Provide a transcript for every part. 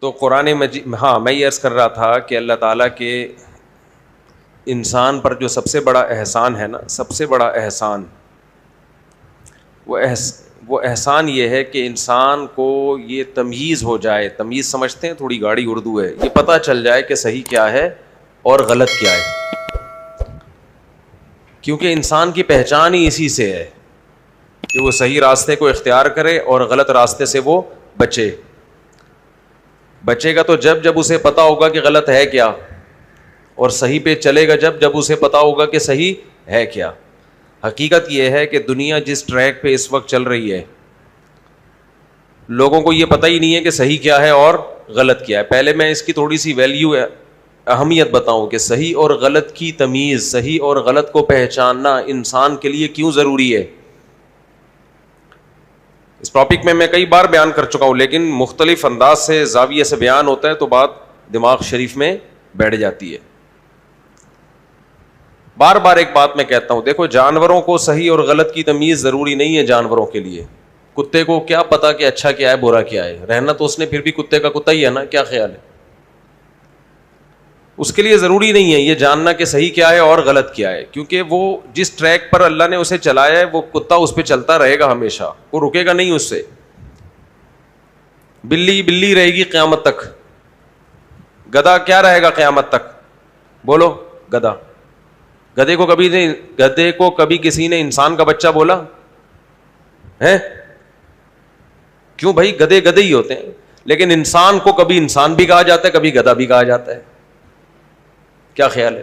تو قرآن مجید، ہاں میں یہ عرض کر رہا تھا کہ اللہ تعالیٰ کے انسان پر جو سب سے بڑا احسان ہے نا، سب سے بڑا احسان، وہ احسان یہ ہے کہ انسان کو یہ تمیز ہو جائے. تمیز سمجھتے ہیں؟ تھوڑی گاڑی اردو ہے. یہ پتہ چل جائے کہ صحیح کیا ہے اور غلط کیا ہے، کیونکہ انسان کی پہچان ہی اسی سے ہے کہ وہ صحیح راستے کو اختیار کرے اور غلط راستے سے وہ بچے. بچے گا تو جب اسے پتا ہوگا کہ غلط ہے کیا، اور صحیح پہ چلے گا جب اسے پتا ہوگا کہ صحیح ہے کیا. حقیقت یہ ہے کہ دنیا جس ٹریک پہ اس وقت چل رہی ہے، لوگوں کو یہ پتہ ہی نہیں ہے کہ صحیح کیا ہے اور غلط کیا ہے. پہلے میں اس کی تھوڑی سی ویلیو ہے، اہمیت بتاؤں کہ صحیح اور غلط کی تمیز، صحیح اور غلط کو پہچاننا انسان کے لیے کیوں ضروری ہے. اس ٹاپک میں کئی بار بیان کر چکا ہوں، لیکن مختلف انداز سے، زاویے سے بیان ہوتا ہے تو بات دماغ شریف میں بیٹھ جاتی ہے. بار بار ایک بات میں کہتا ہوں، دیکھو جانوروں کو صحیح اور غلط کی تمیز ضروری نہیں ہے. جانوروں کے لیے، کتے کو کیا پتا کہ اچھا کیا ہے برا کیا ہے، رہنا تو اس نے پھر بھی کتے کا کتا ہی ہے نا. کیا خیال ہے؟ اس کے لیے ضروری نہیں ہے یہ جاننا کہ صحیح کیا ہے اور غلط کیا ہے، کیونکہ وہ جس ٹریک پر اللہ نے اسے چلایا ہے وہ کتا اس پہ چلتا رہے گا ہمیشہ، وہ رکے گا نہیں اس سے. بلی رہے گی قیامت تک، گدھا کیا رہے گا قیامت تک؟ بولو. گدھے کو کبھی کسی نے انسان کا بچہ بولا ہے؟ کیوں بھائی، گدھے ہی ہوتے ہیں. لیکن انسان کو کبھی انسان بھی کہا جاتا ہے، کبھی گدھا بھی کہا جاتا ہے. کیا خیال ہے؟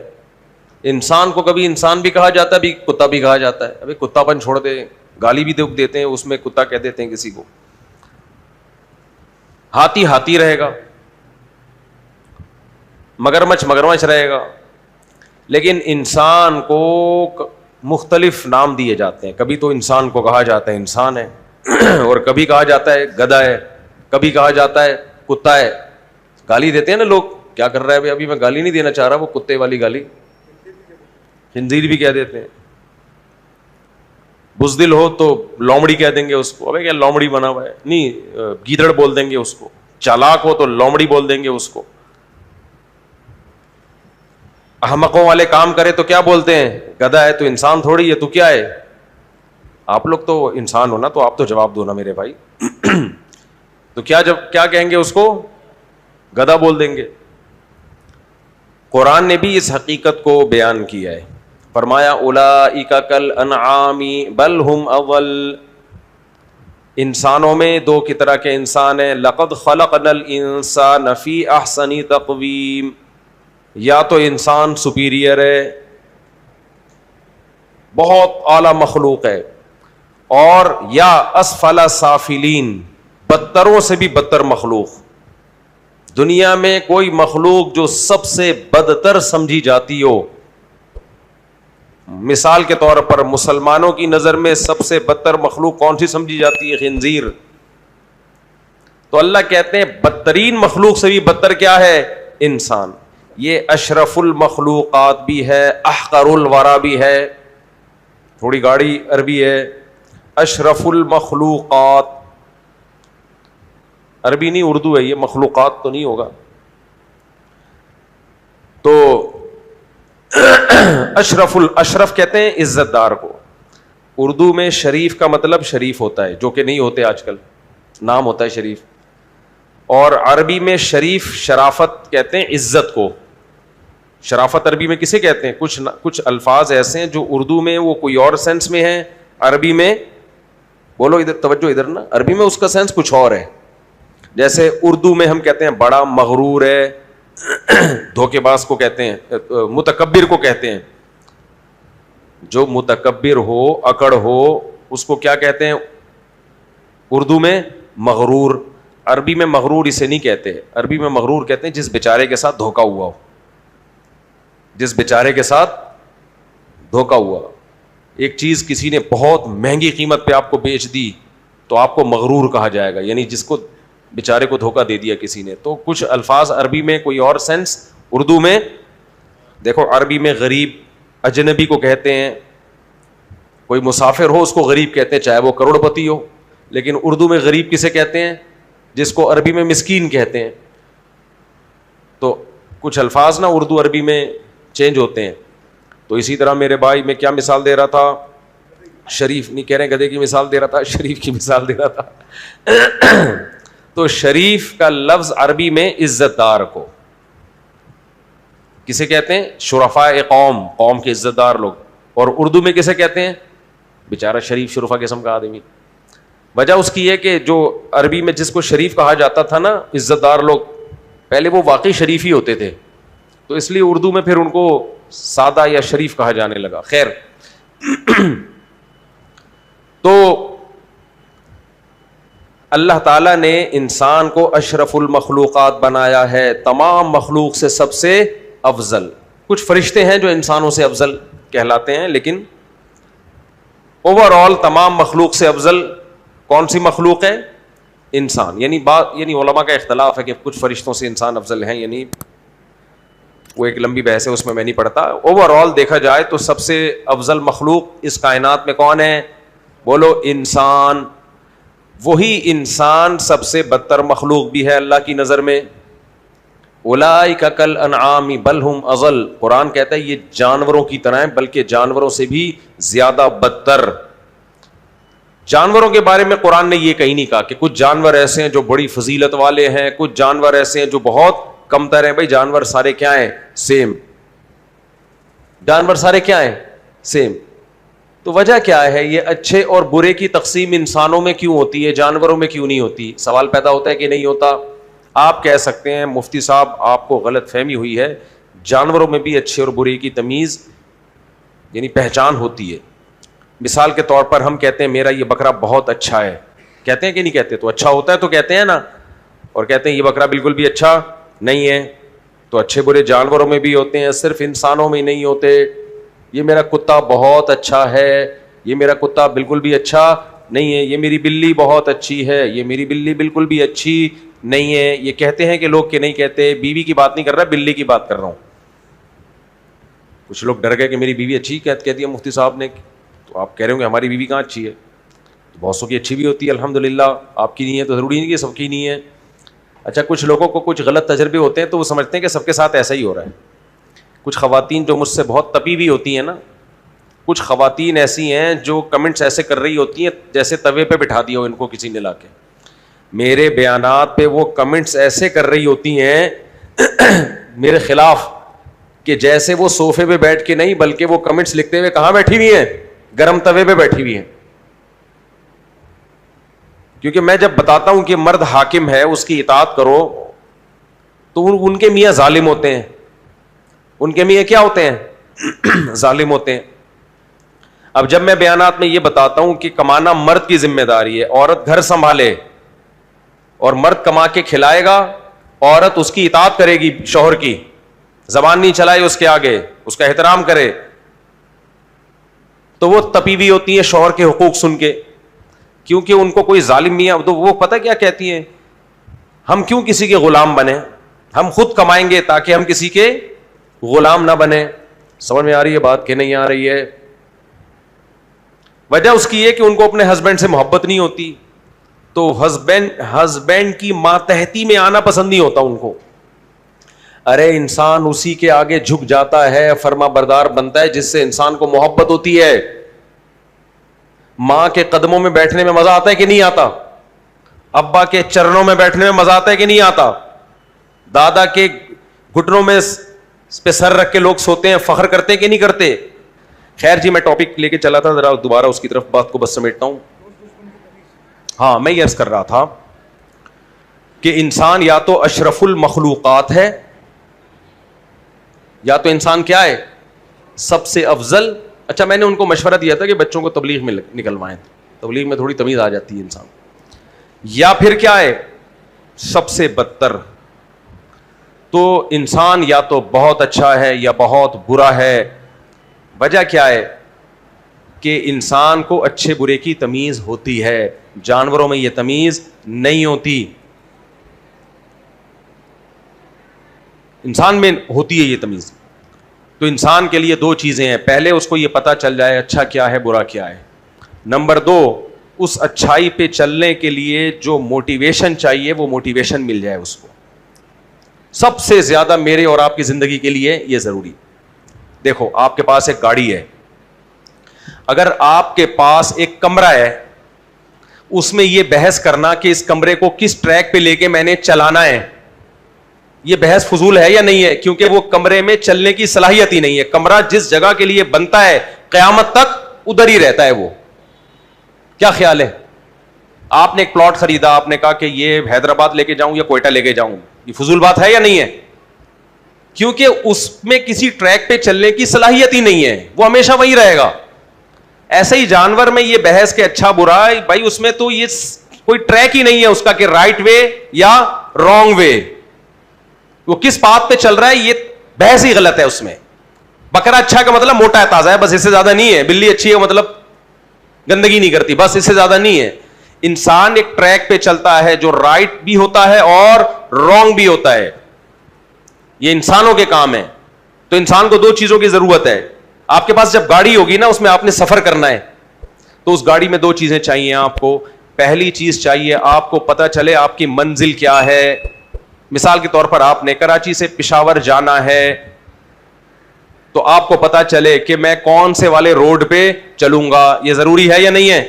انسان کو کبھی انسان بھی کہا جاتا ہے، بھی کتا بھی کہا جاتا ہے. ابھی کتا پن چھوڑ دے، گالی بھی دیتے ہیں اس میں، کتا کہہ دیتے ہیں کسی کو. ہاتھی رہے گا، مگرمچھ رہے گا. لیکن انسان کو مختلف نام دیے جاتے ہیں. کبھی تو انسان کو کہا جاتا ہے انسان ہے، اور کبھی کہا جاتا ہے گدھا ہے، کبھی کہا جاتا ہے کتا ہے. گالی دیتے ہیں نا لوگ. کیا کر رہا ہے ابھی میں گالی نہیں دینا چاہ رہا، وہ کتے والی گالی، خنزیر بھی کہہ دیتے ہیں. بزدل ہو تو لومڑی کہہ دیں گے اس کو. ابے کیا لومڑی بنا ہوا ہے؟ نہیں، گیدڑ بول دیں گے اس کو. چالاک ہو تو لومڑی بول دیں گے اس کو. احمقوں والے کام کرے تو کیا بولتے ہیں؟ گدھا ہے. تو انسان تھوڑی ہے، تو کیا ہے؟ آپ لوگ تو انسان ہو نا، تو آپ تو جواب دو نا میرے بھائی. تو کیا کہیں گے اس کو؟ گدھا بول دیں گے. قرآن نے بھی اس حقیقت کو بیان کیا ہے. فرمایا اولئک کالانعام بل هم اضل. انسانوں میں دو کی طرح کے انسان ہیں. لقد خلقنا الانسان فی احسن تقویم. یا تو انسان سپیریئر ہے، بہت اعلی مخلوق ہے، اور یا اسفل سافلین، بدتروں سے بھی بدتر مخلوق. دنیا میں کوئی مخلوق جو سب سے بدتر سمجھی جاتی ہو، مثال کے طور پر مسلمانوں کی نظر میں سب سے بدتر مخلوق کون سی سمجھی جاتی ہے؟ خنزیر. تو اللہ کہتے ہیں بدترین مخلوق سے بھی بدتر کیا ہے؟ انسان. یہ اشرف المخلوقات بھی ہے، احقر الورا بھی ہے. تھوڑی گاڑی عربی ہے. اشرف المخلوقات، عربی نہیں اردو ہے یہ، مخلوقات تو نہیں ہوگا. تو اشرف کہتے ہیں عزت دار کو. اردو میں شریف کا مطلب شریف ہوتا ہے، جو کہ نہیں ہوتے آج کل، نام ہوتا ہے شریف. اور عربی میں شریف شرافت کہتے ہیں عزت کو. شرافت عربی میں کسے کہتے ہیں؟ کچھ الفاظ ایسے ہیں جو اردو میں وہ کوئی اور سینس میں ہیں، عربی میں، بولو ادھر توجہ ادھر نا، عربی میں اس کا سینس کچھ اور ہے. جیسے اردو میں ہم کہتے ہیں بڑا مغرور ہے، دھوکے باز کو کہتے ہیں، متکبر کو کہتے ہیں. جو متکبر ہو، اکڑ ہو، اس کو کیا کہتے ہیں اردو میں؟ مغرور. عربی میں مغرور اسے نہیں کہتے. عربی میں مغرور کہتے ہیں جس بیچارے کے ساتھ دھوکا ہوا ہو. جس بیچارے کے ساتھ دھوکا ہوا. ایک چیز کسی نے بہت مہنگی قیمت پہ آپ کو بیچ دی تو آپ کو مغرور کہا جائے گا، یعنی جس کو بیچارے کو دھوکا دے دیا کسی نے. تو کچھ الفاظ عربی میں کوئی اور سینس، اردو میں. دیکھو عربی میں غریب اجنبی کو کہتے ہیں، کوئی مسافر ہو اس کو غریب کہتے ہیں چاہے وہ کروڑ پتی ہو. لیکن اردو میں غریب کسے کہتے ہیں؟ جس کو عربی میں مسکین کہتے ہیں. تو کچھ الفاظ نا اردو عربی میں چینج ہوتے ہیں. تو اسی طرح میرے بھائی میں کیا مثال دے رہا تھا, شریف نہیں کہہ رہے گدھے کی مثال دے رہا تھا, شریف کی مثال دے رہا تھا. تو شریف کا لفظ عربی میں عزت دار کو کسے کہتے ہیں؟ شرفاء قوم, قوم کے عزت دار لوگ. اور اردو میں کسے کہتے ہیں؟ بیچارہ شریف شرفا قسم کا آدمی. وجہ اس کی ہے کہ جو عربی میں جس کو شریف کہا جاتا تھا نا, عزت دار لوگ, پہلے وہ واقعی شریف ہی ہوتے تھے, تو اس لیے اردو میں پھر ان کو سادہ یا شریف کہا جانے لگا. خیر, تو اللہ تعالیٰ نے انسان کو اشرف المخلوقات بنایا ہے, تمام مخلوق سے سب سے افضل. کچھ فرشتے ہیں جو انسانوں سے افضل کہلاتے ہیں, لیکن اوور آل تمام مخلوق سے افضل کون سی مخلوق ہے؟ انسان. یعنی علماء کا اختلاف ہے کہ کچھ فرشتوں سے انسان افضل ہیں, یعنی وہ ایک لمبی بحث ہے, اس میں نہیں پڑھتا. اوور آل دیکھا جائے تو سب سے افضل مخلوق اس کائنات میں کون ہے؟ بولو, انسان. وہی انسان سب سے بدتر مخلوق بھی ہے اللہ کی نظر میں. اولئک کالانعام بل ہم اضل. قرآن کہتا ہے یہ جانوروں کی طرح ہیں, بلکہ جانوروں سے بھی زیادہ بدتر. جانوروں کے بارے میں قرآن نے یہ کہیں نہیں کہا کہ کچھ جانور ایسے ہیں جو بڑی فضیلت والے ہیں, کچھ جانور ایسے ہیں جو بہت کمتر ہیں. بھائی جانور سارے کیا ہیں؟ سیم. جانور سارے کیا ہیں؟ سیم. تو وجہ کیا ہے؟ یہ اچھے اور برے کی تقسیم انسانوں میں کیوں ہوتی ہے, جانوروں میں کیوں نہیں ہوتی؟ سوال پیدا ہوتا ہے کہ نہیں ہوتا. آپ کہہ سکتے ہیں مفتی صاحب آپ کو غلط فہمی ہوئی ہے, جانوروں میں بھی اچھے اور برے کی تمیز یعنی پہچان ہوتی ہے. مثال کے طور پر ہم کہتے ہیں میرا یہ بکرا بہت اچھا ہے, کہتے ہیں کہ نہیں کہتے؟ تو اچھا ہوتا ہے تو کہتے ہیں نا, اور کہتے ہیں یہ بکرا بالکل بھی اچھا نہیں ہے. تو اچھے برے جانوروں میں بھی ہوتے ہیں, صرف انسانوں میں نہیں ہوتے. یہ میرا کتا بہت اچھا ہے, یہ میرا کتا بالکل بھی اچھا نہیں ہے. یہ میری بلی بہت اچھی ہے, یہ میری بلی بالکل بھی اچھی نہیں ہے. یہ کہتے ہیں کہ لوگ کہ نہیں کہتے. بیوی کی بات نہیں کر رہا, بلی کی بات کر رہا ہوں. کچھ لوگ ڈر گئے کہ میری بیوی اچھی کہہ دیا مفتی صاحب نے, تو آپ کہہ رہے ہوں کہ ہماری بیوی کہاں اچھی ہے. بہت سو کی اچھی بھی ہوتی ہے الحمدللہ, آپ کی نہیں ہے تو ضروری نہیں کہ سب کی نہیں ہے. اچھا, کچھ لوگوں کو کچھ غلط تجربے ہوتے ہیں تو وہ سمجھتے ہیں کہ سب کے ساتھ ایسا ہی ہو رہا ہے. کچھ خواتین جو مجھ سے بہت تپی ہوئی ہوتی ہیں نا, کچھ خواتین ایسی ہیں جو کمنٹس ایسے کر رہی ہوتی ہیں جیسے توے پہ بٹھا دیا ہو ان کو کسی نے لا کے. میرے بیانات پہ وہ کمنٹس ایسے کر رہی ہوتی ہیں میرے خلاف کہ جیسے وہ صوفے پہ بیٹھ کے نہیں, بلکہ وہ کمنٹس لکھتے ہوئے کہاں بیٹھی ہوئی ہیں؟ گرم توے پہ بیٹھی ہوئی ہیں. کیونکہ میں جب بتاتا ہوں کہ مرد حاکم ہے, اس کی اطاعت کرو, تو ان کے میاں ظالم ہوتے ہیں. ان کے میاں کیا ہوتے ہیں؟ ظالم ہوتے ہیں. اب جب میں بیانات میں یہ بتاتا ہوں کہ کمانا مرد کی ذمہ داری ہے, عورت گھر سنبھالے, اور مرد کما کے کھلائے گا, عورت اس کی اطاعت کرے گی شوہر کی, زبان نہیں چلائے اس کے آگے, اس کا احترام کرے, تو وہ تپی ہوئی ہوتی ہیں شوہر کے حقوق سن کے. کیونکہ ان کو کوئی ظالم میاں, تو وہ پتہ کیا کہتی ہیں, ہم کیوں کسی کے غلام بنے, ہم خود کمائیں گے تاکہ ہم کسی کے غلام نہ بنے. سمجھ میں آ رہی ہے بات کہ نہیں آ رہی ہے؟ وجہ اس کی ہے کہ ان کو اپنے ہسبینڈ سے محبت نہیں ہوتی, تو ہسبینڈ کی ماتحتی میں آنا پسند نہیں ہوتا ان کو. ارے انسان اسی کے آگے جھک جاتا ہے, فرما بردار بنتا ہے جس سے انسان کو محبت ہوتی ہے. ماں کے قدموں میں بیٹھنے میں مزہ آتا ہے کہ نہیں آتا؟ ابا کے چرنوں میں بیٹھنے میں مزہ آتا ہے کہ نہیں آتا؟ دادا کے گھٹنوں میں پہ سر رکھ کے لوگ سوتے ہیں, فخر کرتے ہیں کہ نہیں کرتے؟ خیر جی, میں ٹاپک لے کے چلا تھا, ذرا دوبارہ اس کی طرف بات کو بس سمیٹتا ہوں. ہاں, میں یہ عرض کر رہا تھا کہ انسان یا تو اشرف المخلوقات ہے, یا تو انسان کیا ہے؟ سب سے افضل. اچھا, میں نے ان کو مشورہ دیا تھا کہ بچوں کو تبلیغ میں نکلوائیں, تبلیغ میں تھوڑی تمیز آ جاتی ہے انسان. یا پھر کیا ہے؟ سب سے بدتر. تو انسان یا تو بہت اچھا ہے یا بہت برا ہے. وجہ کیا ہے؟ کہ انسان کو اچھے برے کی تمیز ہوتی ہے, جانوروں میں یہ تمیز نہیں ہوتی. انسان میں ہوتی ہے یہ تمیز. تو انسان کے لیے دو چیزیں ہیں, پہلے اس کو یہ پتا چل جائے اچھا کیا ہے برا کیا ہے. نمبر دو, اس اچھائی پہ چلنے کے لیے جو موٹیویشن چاہیے وہ موٹیویشن مل جائے اس کو. سب سے زیادہ میرے اور آپ کی زندگی کے لیے یہ ضروری. دیکھو آپ کے پاس ایک گاڑی ہے, اگر آپ کے پاس ایک کمرہ ہے, اس میں یہ بحث کرنا کہ اس کمرے کو کس ٹریک پہ لے کے میں نے چلانا ہے, یہ بحث فضول ہے یا نہیں ہے؟ کیونکہ وہ کمرے میں چلنے کی صلاحیت ہی نہیں ہے. کمرہ جس جگہ کے لیے بنتا ہے قیامت تک ادھر ہی رہتا ہے. وہ کیا خیال ہے؟ آپ نے ایک پلاٹ خریدا, آپ نے کہا کہ یہ حیدرآباد لے کے جاؤں یا کوئٹہ لے کے جاؤں, یہ فضول بات ہے یا نہیں ہے؟ کیونکہ اس میں کسی ٹریک پہ چلنے کی صلاحیت ہی نہیں ہے, وہ ہمیشہ وہی رہے گا. ایسے ہی جانور میں یہ بحث کہ اچھا برا, بھائی اس میں تو یہ کوئی ٹریک ہی نہیں ہے اس کا کہ رائٹ وے یا رانگ وے, وہ کس پاتھ پہ چل رہا ہے, یہ بحث ہی غلط ہے اس میں. بکرا اچھا کا مطلب موٹا ہے, تازہ ہے, بس اس سے زیادہ نہیں ہے. بلی اچھی ہے مطلب گندگی نہیں کرتی, بس اس سے زیادہ نہیں ہے. انسان ایک ٹریک پہ چلتا ہے جو رائٹ بھی ہوتا ہے اور رانگ بھی ہوتا ہے. یہ انسانوں کے کام ہے. تو انسان کو دو چیزوں کی ضرورت ہے. آپ کے پاس جب گاڑی ہوگی نا, اس میں آپ نے سفر کرنا ہے, تو اس گاڑی میں دو چیزیں چاہیے آپ کو. پہلی چیز چاہیے آپ کو پتہ چلے آپ کی منزل کیا ہے. مثال کے طور پر آپ نے کراچی سے پشاور جانا ہے, تو آپ کو پتا چلے کہ میں کون سے والے روڈ پہ چلوں گا. یہ ضروری ہے یا نہیں ہے؟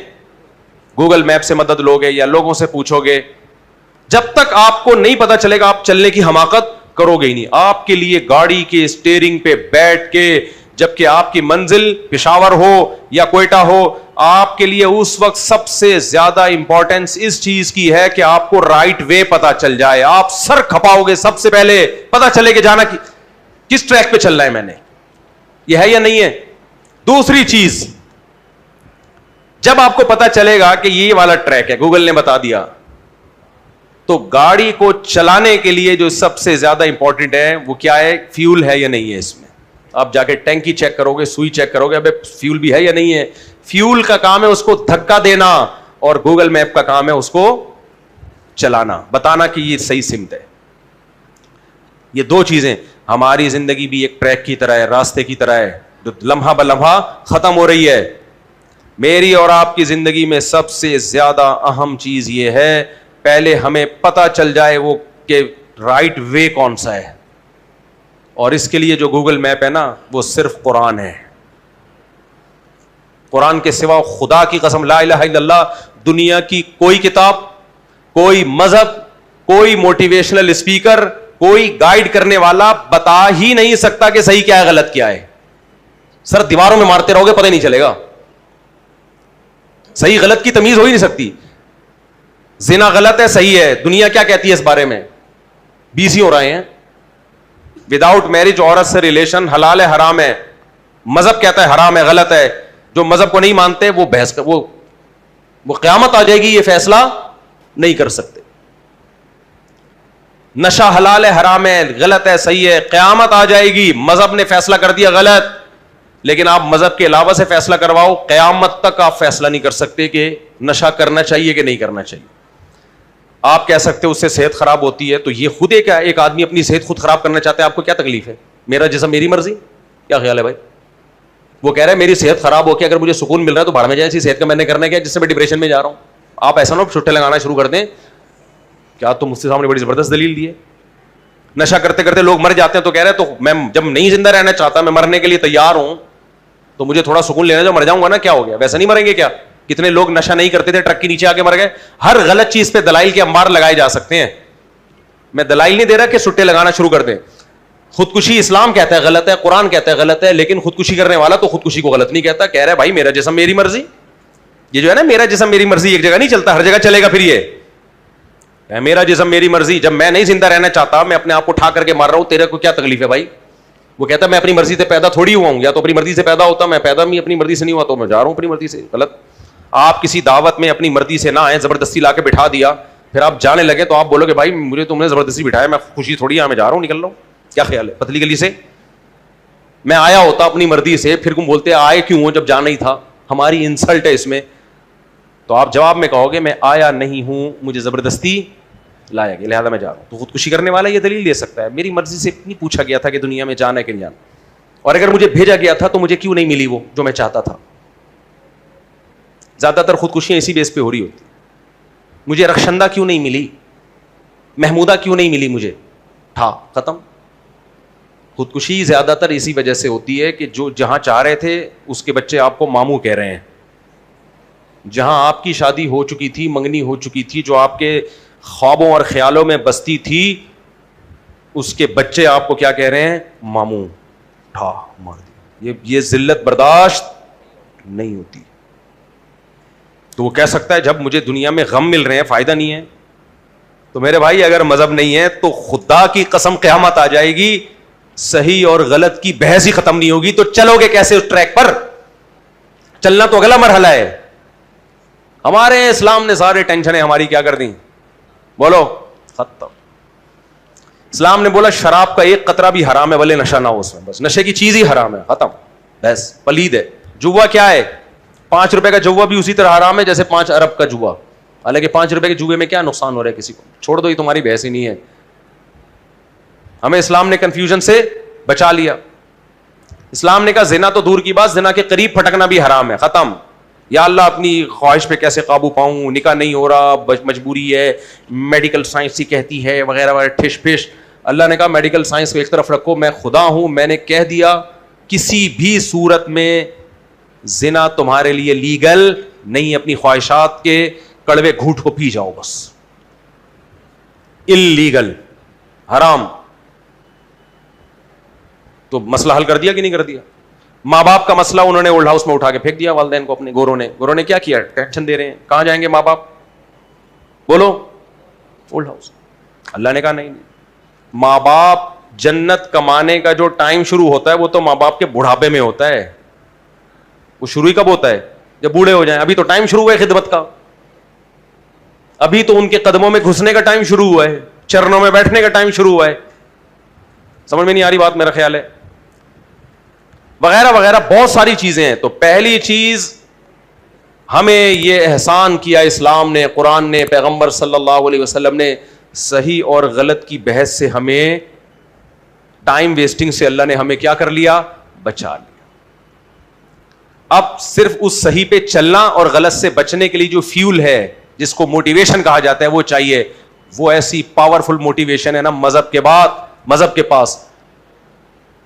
گوگل میپ سے مدد لوگے یا لوگوں سے پوچھو گے؟ جب تک آپ کو نہیں پتا چلے گا آپ چلنے کی حماقت کرو گے ہی نہیں. آپ کے لیے گاڑی کے اسٹیئرنگ پہ بیٹھ کے, جبکہ آپ کی منزل پشاور ہو یا کوئٹہ ہو, آپ کے لیے اس وقت سب سے زیادہ امپورٹنس اس چیز کی ہے کہ آپ کو رائٹ وے پتا چل جائے. آپ سر کھپاؤ گے سب سے پہلے پتا چلے کہ جانا کس ٹریک پہ چلنا ہے میں نے. یہ ہے یا نہیں ہے؟ دوسری چیز, جب آپ کو پتا چلے گا کہ یہ والا ٹریک ہے, گوگل نے بتا دیا, تو گاڑی کو چلانے کے لیے جو سب سے زیادہ امپورٹنٹ ہے وہ کیا ہے؟ فیول ہے یا نہیں ہے اس میں. آپ جا کے ٹینکی چیک کرو گے, سوئی چیک کرو گے, ابے فیول بھی ہے یا نہیں ہے. فیول کا کام ہے اس کو دھکا دینا, اور گوگل میپ کا کام ہے اس کو چلانا, بتانا کہ یہ صحیح سمت ہے. یہ دو چیزیں. ہماری زندگی بھی ایک ٹریک کی طرح ہے, راستے کی طرح ہے, جو لمحہ بلمحہ ختم ہو رہی ہے. میری اور آپ کی زندگی میں سب سے زیادہ اہم چیز یہ ہے, پہلے ہمیں پتا چل جائے وہ کہ رائٹ وے کون سا ہے. اور اس کے لیے جو گوگل میپ ہے نا, وہ صرف قرآن ہے. قرآن کے سوا خدا کی قسم لا الہ الا اللہ, دنیا کی کوئی کتاب, کوئی مذہب, کوئی موٹیویشنل اسپیکر, کوئی گائیڈ کرنے والا بتا ہی نہیں سکتا کہ صحیح کیا ہے غلط کیا ہے. سر دیواروں میں مارتے رہو گے پتہ نہیں چلے گا. صحیح غلط کی تمیز ہو ہی نہیں سکتی. زنا غلط ہے, صحیح ہے, دنیا کیا کہتی ہے اس بارے میں؟ بیسی ہو رہے ہیں. وداؤٹ میرج عورت سے ریلیشن حلال ہے حرام ہے, مذہب کہتا ہے حرام ہے غلط ہے. جو مذہب کو نہیں مانتے وہ بحث کر, وہ قیامت آ جائے گی یہ فیصلہ نہیں کر سکتے. نشہ حلال ہے حرام ہے غلط ہے صحیح ہے, قیامت آ جائے گی, مذہب نے فیصلہ کر دیا غلط, لیکن آپ مذہب کے علاوہ سے فیصلہ کرواؤ, قیامت تک آپ فیصلہ نہیں کر سکتے کہ نشہ کرنا چاہیے کہ نہیں کرنا چاہیے. آپ کہہ سکتے اس سے صحت خراب ہوتی ہے, تو یہ خود ایک آدمی اپنی صحت خود خراب کرنا چاہتا ہے, آپ کو کیا تکلیف ہے؟ میرا جسم میری مرضی, کیا خیال ہے بھائی؟ وہ کہہ رہا ہے میری صحت خراب ہو کے اگر مجھے سکون مل رہا ہے تو بھاڑ میں جائے, اسی صحت کا میں نے کرنا کیا جس سے میں ڈپریشن میں جا رہا ہوں. آپ ایسا نہ چھٹے لگانا شروع کر دیں. کیا تم مجھ سے سامنے بڑی زبردست دلیل دی ہے. نشہ کرتے کرتے لوگ مر جاتے ہیں تو کہہ رہے تو میں جب نہیں زندہ رہنا چاہتا, میں مرنے کے لیے تیار ہوں, تو مجھے تھوڑا سکون لینا, جو مر جاؤں گا نا کیا ہو گیا, ویسا نہیں مریں گے کیا؟ کتنے لوگ نشہ نہیں کرتے تھے, ٹرک کے نیچے آ کے مر گئے. ہر غلط چیز پہ دلائل کے انبار لگائے جا سکتے ہیں. میں دلائل نہیں دے رہا کہ سٹے لگانا شروع کر دیں. خودکشی اسلام کہتا ہے غلط ہے, قرآن کہتا ہے غلط ہے, لیکن خودکشی کرنے والا تو خودکشی کو غلط نہیں کہتا. کہہ رہا ہے بھائی میرا جسم میری مرضی. یہ جو ہے نا میرا جسم میری مرضی, ایک جگہ نہیں چلتا, ہر جگہ چلے گا. پھر یہ میرا جسم میری مرضی, جب میں نہیں زندہ رہنا چاہتا, میں اپنے آپ کو اٹھا کر کے مار رہا ہوں, تیرے کو کیا تکلیف ہے بھائی؟ وہ کہتا ہے میں اپنی مرضی سے پیدا تھوڑی ہوا ہوں, یا تو اپنی مرضی سے پیدا ہوتا, میں پیدا بھی اپنی مرضی سے نہیں ہوا تو میں جا رہا ہوں اپنی مرضی سے. غلط. آپ کسی دعوت میں اپنی مرضی سے نہ آئے, زبردستی لا کے بٹھا دیا, پھر آپ جانے لگے تو آپ بولو کہ بھائی مجھے تم نے زبردستی بٹھایا, میں خوشی تھوڑی میں جا رہا ہوں, نکل رہا ہوں. کیا خیال ہے؟ پتلی گلی سے میں آیا ہوتا اپنی مرضی سے, پھر تم بولتے آئے کیوں ہو جب جانا ہی تھا. ہماری انسلٹ ہے اس میں. تو آپ جواب میں کہو گے میں آیا نہیں ہوں, مجھے زبردستی لایا گیا, لہٰذا میں جا رہا ہوں. تو خودکشی کرنے والا یہ دلیل دے سکتا ہے میری مرضی سے نہیں پوچھا گیا تھا کہ دنیا میں جانا ہے کہ نہیں جانا, اور اگر مجھے بھیجا گیا تھا تو مجھے کیوں نہیں ملی وہ جو میں چاہتا تھا. زیادہ تر خودکشیاں اسی بیس پہ ہو رہی ہوتی. مجھے رخشندہ کیوں نہیں ملی, محمودہ کیوں نہیں ملی مجھے, ٹھا ختم. خودکشی زیادہ تر اسی وجہ سے ہوتی ہے کہ جو جہاں چاہ رہے تھے اس کے بچے آپ کو ماموں کہہ رہے ہیں, جہاں آپ کی شادی ہو چکی تھی, منگنی ہو چکی تھی, جو آپ کے خوابوں اور خیالوں میں بستی تھی, اس کے بچے آپ کو کیا کہہ رہے ہیں, ماموں. ٹھا مار دی. یہ ذلت برداشت نہیں ہوتی. تو وہ کہہ سکتا ہے جب مجھے دنیا میں غم مل رہے ہیں فائدہ نہیں ہے. تو میرے بھائی اگر مذہب نہیں ہے تو خدا کی قسم قیامت آ جائے گی, صحیح اور غلط کی بحث ہی ختم نہیں ہوگی. تو چلو گے کیسے اس ٹریک پر؟ چلنا تو اگلا مرحلہ ہے. ہمارے اسلام نے سارے ٹینشنیں ہماری کیا کر دیں, بولو ختم. اسلام نے بولا شراب کا ایک قطرہ بھی حرام ہے, بھلے نشہ نہ ہو اس میں, بس نشے کی چیز ہی حرام ہے, ختم, بس پلید ہے. جوا کیا ہے, 5 روپے کا جوا بھی اسی طرح حرام ہے جیسے 5 ارب کا جوا. حالانکہ 5 روپے کے جوے میں کیا نقصان ہو رہا ہے کسی کو, چھوڑ دو, یہ تمہاری بحث ہی نہیں ہے. ہمیں اسلام نے کنفیوژن سے بچا لیا. اسلام نے کہا زنا تو دور کی بات, زنا کے قریب پھٹکنا بھی حرام ہے, ختم. یا اللہ اپنی خواہش پہ کیسے قابو پاؤں, نکاح نہیں ہو رہا, مجبوری ہے, میڈیکل سائنس ہی کہتی ہے, وغیرہ وغیرہ, ٹھش پھش. اللہ نے کہا میڈیکل سائنس کو ایک طرف رکھو, میں خدا ہوں, میں نے کہہ دیا کسی بھی صورت میں زنا تمہارے لیے لیگل نہیں. اپنی خواہشات کے کڑوے گھونٹ کو پی جاؤ, بس اللیگل, حرام. تو مسئلہ حل کر دیا کہ نہیں کر دیا؟ ماں باپ کا مسئلہ انہوں نے اولڈ ہاؤس میں اٹھا کے پھینک دیا والدین کو اپنے. گوروں نے کیا کیا, ٹینشن دے رہے ہیں. کہاں جائیں گے ماں باپ, بولو اولڈ ہاؤس. اللہ نے کہا نہیں, ماں باپ جنت کمانے کا جو ٹائم شروع ہوتا ہے وہ تو ماں باپ کے بڑھاپے میں ہوتا ہے. وہ شروع ہی کب ہوتا ہے, جب بوڑھے ہو جائیں. ابھی تو ٹائم شروع ہوا ہے خدمت کا, ابھی تو ان کے قدموں میں گھسنے کا ٹائم شروع ہوا ہے, چرنوں میں بیٹھنے کا ٹائم شروع ہوا ہے. سمجھ میں نہیں آ رہی بات, میرا خیال ہے, وغیرہ وغیرہ بہت ساری چیزیں ہیں. تو پہلی چیز ہمیں یہ احسان کیا اسلام نے, قرآن نے, پیغمبر صلی اللہ علیہ وسلم نے, صحیح اور غلط کی بحث سے ہمیں, ٹائم ویسٹنگ سے اللہ نے ہمیں کیا کر لیا, بچا لیا. اب صرف اس صحیح پہ چلنا اور غلط سے بچنے کے لیے جو فیول ہے, جس کو موٹیویشن کہا جاتا ہے, وہ چاہیے. وہ ایسی پاورفل موٹیویشن ہے نا مذہب کے بعد, مذہب کے پاس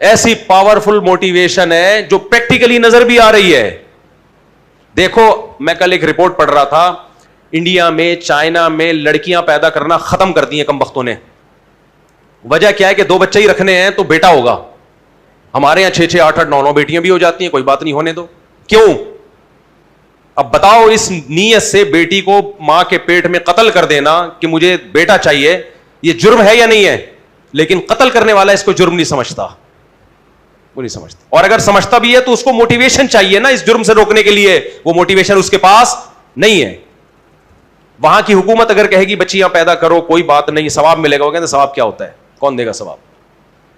ایسی پاورفل موٹیویشن ہے جو پریکٹیکلی نظر بھی آ رہی ہے. دیکھو میں کل ایک رپورٹ پڑھ رہا تھا, انڈیا میں, چائنا میں لڑکیاں پیدا کرنا ختم کر دی ہیں کم بختوں نے. وجہ کیا ہے کہ 2 بچے ہی رکھنے ہیں تو بیٹا ہوگا. ہمارے یہاں 6 8 9 بیٹیاں بھی ہو جاتی ہیں, کوئی بات نہیں, ہونے دو. کیوں؟ اب بتاؤ, اس نیت سے بیٹی کو ماں کے پیٹ میں قتل کر دینا کہ مجھے بیٹا چاہیے, یہ جرم ہے یا نہیں ہے؟ لیکن قتل کرنے والا اس کو جرم نہیں سمجھتا, وہ نہیں سمجھتا. اور اگر سمجھتا بھی ہے تو اس کو موٹیویشن چاہیے نا اس جرم سے روکنے کے لیے, وہ موٹیویشن اس کے پاس نہیں ہے. وہاں کی حکومت اگر کہے گی بچیاں پیدا کرو کوئی بات نہیں, ثواب ملے گا, وہ کہتے ہیں ثواب کیا ہوتا ہے, کون دے گا ثواب.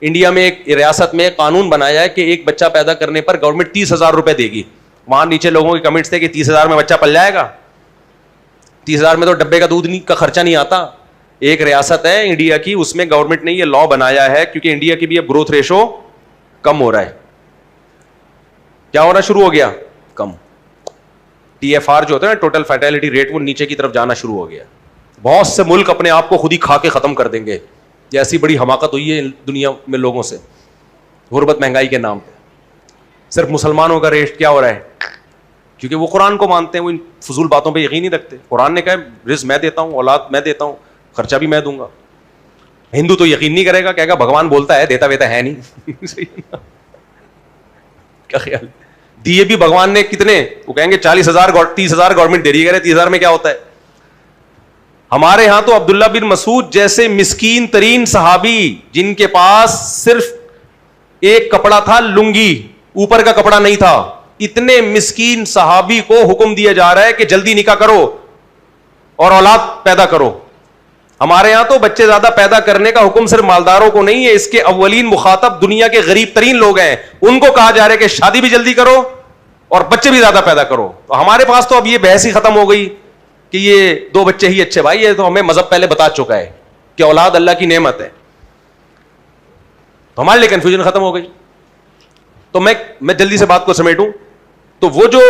انڈیا میں ایک ریاست میں قانون بنایا ہے کہ ایک بچہ پیدا کرنے پر گورنمنٹ 30,000 روپے دے گی. وہاں نیچے لوگوں کے کمنٹس تھے کہ 30,000 میں بچہ پل جائے گا, 30,000 میں تو ڈبے کا دودھ کا خرچہ نہیں آتا. ایک ریاست ہے انڈیا کی, اس میں گورنمنٹ نے یہ لا بنایا ہے, کیونکہ انڈیا کی بھی اب گروتھ ریشو کم ہو رہا ہے. کیا ہونا شروع ہو گیا, کم. TFR جو ہوتا ہے نا, ٹوٹل فیٹیلٹی ریٹ, وہ نیچے کی طرف جانا شروع ہو گیا. بہت سے ملک اپنے آپ کو خود ہی کھا کے ختم کر دیں گے. یہ ایسی بڑی حماقت ہوئی ہے دنیا میں لوگوں سے, غربت مہنگائی کے نام پہ. صرف مسلمانوں کا ریٹ کیا ہو رہا ہے, کیونکہ وہ قرآن کو مانتے ہیں, وہ ان فضول باتوں پہ یقین نہیں رکھتے. قرآن نے کہا رزق میں دیتا ہوں, اولاد میں دیتا ہوں, خرچہ بھی میں دوں گا. ہندو تو یقین نہیں کرے گا, کہے گا بھگوان بولتا ہے, دیتا ویتا ہے نہیں. کیا خیال, دیے بھی بھگوان نے کتنے, وہ کہیں گے 40,000 30,000 گورنمنٹ دے رہی ہے, 30,000 میں کیا ہوتا ہے. ہمارے ہاں تو عبداللہ بن مسعود جیسے مسکین ترین صحابی, جن کے پاس صرف ایک کپڑا تھا, لنگی, اوپر کا کپڑا نہیں تھا, اتنے مسکین صحابی کو حکم دیا جا رہا ہے کہ جلدی نکاح کرو اور اولاد پیدا کرو. ہمارے یہاں تو بچے زیادہ پیدا کرنے کا حکم صرف مالداروں کو نہیں ہے, اس کے اولین مخاطب دنیا کے غریب ترین لوگ ہیں, ان کو کہا جا رہا ہے کہ شادی بھی جلدی کرو اور بچے بھی زیادہ پیدا کرو. تو ہمارے پاس تو اب یہ بحث ہی ختم ہو گئی کہ یہ 2 بچے ہی اچھے. بھائی یہ تو ہمیں مذہب پہلے بتا چکا ہے کہ اولاد اللہ کی نعمت ہے, تو ہمارے لیے کنفیوژن ختم ہو گئی. تو میں جلدی سے بات کو سمیٹوں. تو وہ جو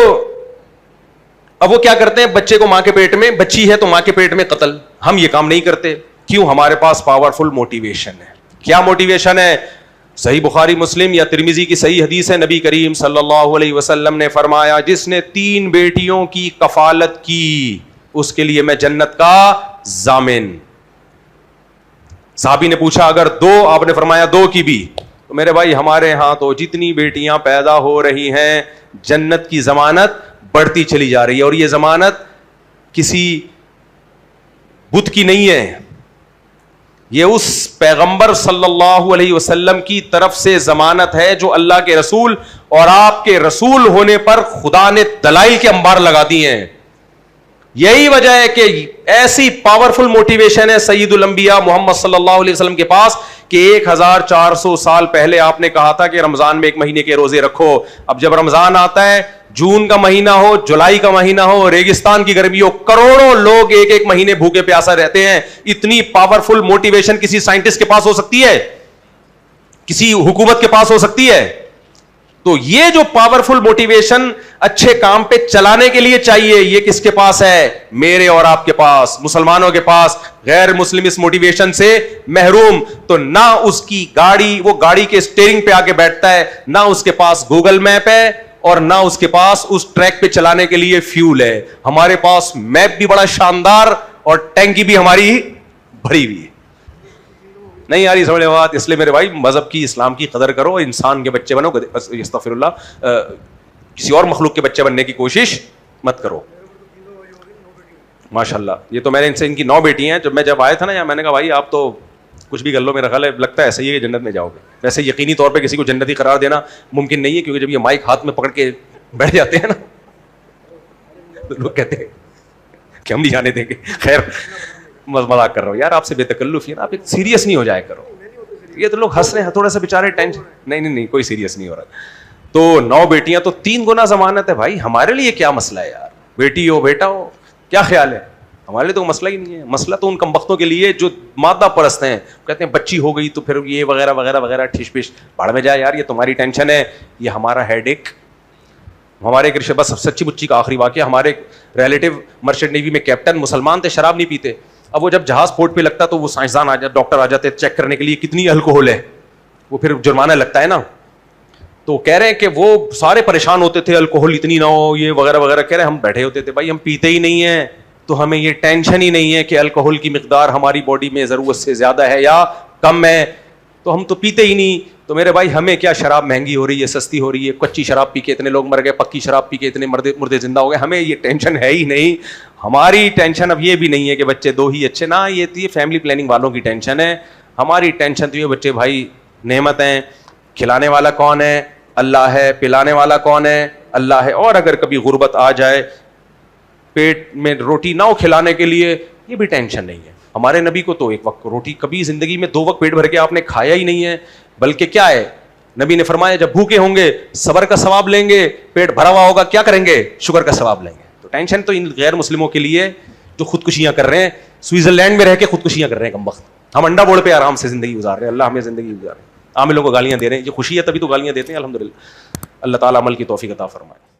اب وہ کیا کرتے ہیں, بچے کو ماں کے پیٹ میں, بچی ہے تو ماں کے پیٹ میں قتل. ہم یہ کام نہیں کرتے, کیوں؟ ہمارے پاس پاورفل موٹیویشن ہے. کیا موٹیویشن ہے؟ صحیح بخاری مسلم یا ترمذی کی صحیح حدیث ہے، نبی کریم صلی اللہ علیہ وسلم نے فرمایا جس نے 3 بیٹیوں کی کفالت کی اس کے لیے میں جنت کا ضامن. صحابی نے پوچھا اگر 2؟ آپ نے فرمایا 2 کی بھی. تو میرے بھائی ہمارے ہاں تو جتنی بیٹیاں پیدا ہو رہی ہیں جنت کی ضمانت بڑھتی چلی جا رہی ہے, اور یہ ضمانت کسی بت کی نہیں ہے, یہ اس پیغمبر صلی اللہ علیہ وسلم کی طرف سے ضمانت ہے جو اللہ کے رسول اور آپ کے رسول ہونے پر خدا نے دلائل کے انبار لگا دی ہیں. یہی وجہ ہے کہ ایسی پاورفل موٹیویشن ہے سید الانبیاء محمد صلی اللہ علیہ وسلم کے پاس کہ 1400 سال پہلے آپ نے کہا تھا کہ رمضان میں 1 مہینے کے روزے رکھو. اب جب رمضان آتا ہے, جون کا مہینہ ہو, جولائی کا مہینہ ہو, ریگستان کی گرمی ہو, کروڑوں لوگ 1 مہینے بھوکے پیاسا رہتے ہیں. اتنی پاورفل موٹیویشن کسی سائنٹسٹ کے پاس ہو سکتی ہے؟ کسی حکومت کے پاس ہو سکتی ہے؟ تو یہ جو پاورفل موٹیویشن اچھے کام پہ چلانے کے لیے چاہیے, یہ کس کے پاس ہے؟ میرے اور آپ کے پاس, مسلمانوں کے پاس. غیر مسلم اس موٹیویشن سے محروم. تو نہ اس کی گاڑی, وہ گاڑی کے اسٹیئرنگ پہ آ کے بیٹھتا ہے, نہ اس کے پاس گوگل میپ ہے, اور نہ اس کے پاس اس ٹریک پہ چلانے کے لیے فیول ہے. ہمارے پاس میپ بھی بڑا شاندار اور ٹینکی بھی ہماری بھری ہوئی ہے. نہیں یار یہ سمجھ بات. اس لیے میرے بھائی مذہب کی, اسلام کی قدر کرو, انسان کے بچے بنو, استغفر اللہ, کسی اور مخلوق کے بچے بننے کی کوشش مت کرو. ماشاء اللہ, یہ تو میں نے ان سے, ان کی 9 بیٹی ہیں. جب آئے تھا نا, میں نے کہا بھائی آپ تو کچھ بھی کر لو, میرا خیال ہے لگتا ہے ایسا ہی ہے کہ جنت میں جاؤ گے. ویسے یقینی طور پہ کسی کو جنتی قرار دینا ممکن نہیں ہے, کیونکہ جب یہ مائک ہاتھ میں پکڑ کے بیٹھ جاتے ہیں نا تو لوگ کہتے ہیں کہ ہم نہیں جانے دیں گے. خیر مذاق کر رہا ہوں یار, آپ سے بے تکلفی ہے نا, آپ ایک سیریس نہیں ہو جایا کرو. یہ تو لوگ ہنس رہے ہیں تھوڑا سا بیچارے, ٹینشن نہیں, کوئی سیریس نہیں ہو رہا. تو 9 بیٹیاں تو 3 گنا ضمانت ہے بھائی. ہمارے لیے کیا مسئلہ ہے یار, بیٹی ہو بیٹا ہو, کیا خیال ہے؟ ہمارے لیے تو مسئلہ ہی نہیں ہے. مسئلہ تو ان کمبختوں کے لیے جو مادہ پرست ہیں, کہتے ہیں بچی ہو گئی تو پھر یہ وغیرہ وغیرہ وغیرہ, ٹھش پش, بھاڑ میں جائے یار, یہ تمہاری ٹینشن ہے, یہ ہمارا ہیڈ ایک. ہمارے ایک رشتے, بس سچی مچی کا آخری واقعہ, ہمارے ریلیٹو مرچنٹ نیوی میں کیپٹن, مسلمان تھے, شراب نہیں پیتے. اب وہ جب جہاز پورٹ پہ لگتا تو وہ سائنسدان آ جاتے, ڈاکٹر آ جاتے چیک کرنے کے لیے کتنی الکوہول ہے, وہ پھر جرمانہ لگتا ہے نا. تو کہہ رہے ہیں کہ وہ سارے پریشان ہوتے تھے, الکوہول اتنی نہ ہو, یہ وغیرہ وغیرہ. کہہ رہے ہم بیٹھے ہوتے تھے, بھائی ہم پیتے ہی نہیں ہیں تو ہمیں یہ ٹینشن ہی نہیں ہے کہ الکوہول کی مقدار ہماری باڈی میں ضرورت سے زیادہ ہے یا کم ہے, تو ہم تو پیتے ہی نہیں. تو میرے بھائی ہمیں کیا, شراب مہنگی ہو رہی ہے, سستی ہو رہی ہے, کچی شراب پی کے اتنے لوگ مر گئے, پکی شراب پی کے اتنے مردے زندہ ہو گئے, ہمیں یہ ٹینشن ہے ہی نہیں. ہماری ٹینشن اب یہ بھی نہیں ہے کہ بچے 2 ہی اچھے, نہ یہ فیملی پلاننگ والوں کی ٹینشن ہے. ہماری ٹینشن تو یہ بچے بھائی نعمت ہیں, کھلانے والا کون ہے؟ اللہ ہے. پلانے والا کون ہے؟ اللہ ہے. اور اگر کبھی غربت آ جائے, پیٹ میں روٹی نہ ہو کھلانے کے لیے, یہ بھی ٹینشن نہیں ہے. ہمارے نبی کو تو 1 وقت روٹی, کبھی زندگی میں 2 وقت پیٹ بھر کے آپ نے کھایا ہی نہیں ہے. بلکہ کیا ہے, نبی نے فرمایا جب بھوکے ہوں گے صبر کا ثواب لیں گے, پیٹ بھرا ہوا ہوگا کیا کریں گے؟ شکر کا ثواب لیں گے. تو ٹینشن تو ان غیر مسلموں کے لیے جو خودکشیاں کر رہے ہیں, سوئٹزرلینڈ میں رہ کے خودکشیاں کر رہے ہیں کمبخت. ہم انڈا بورڈ پہ آرام سے زندگی گزار رہے ہیں, اللہ ہمیں زندگی گزار رہے ہیں, عام لوگوں کو گالیاں دے رہے ہیں. یہ خوشی ہے تبھی تو گالیاں دیتے ہیں. الحمدللہ اللہ تعالیٰ عمل کی توفیق عطا فرمائے.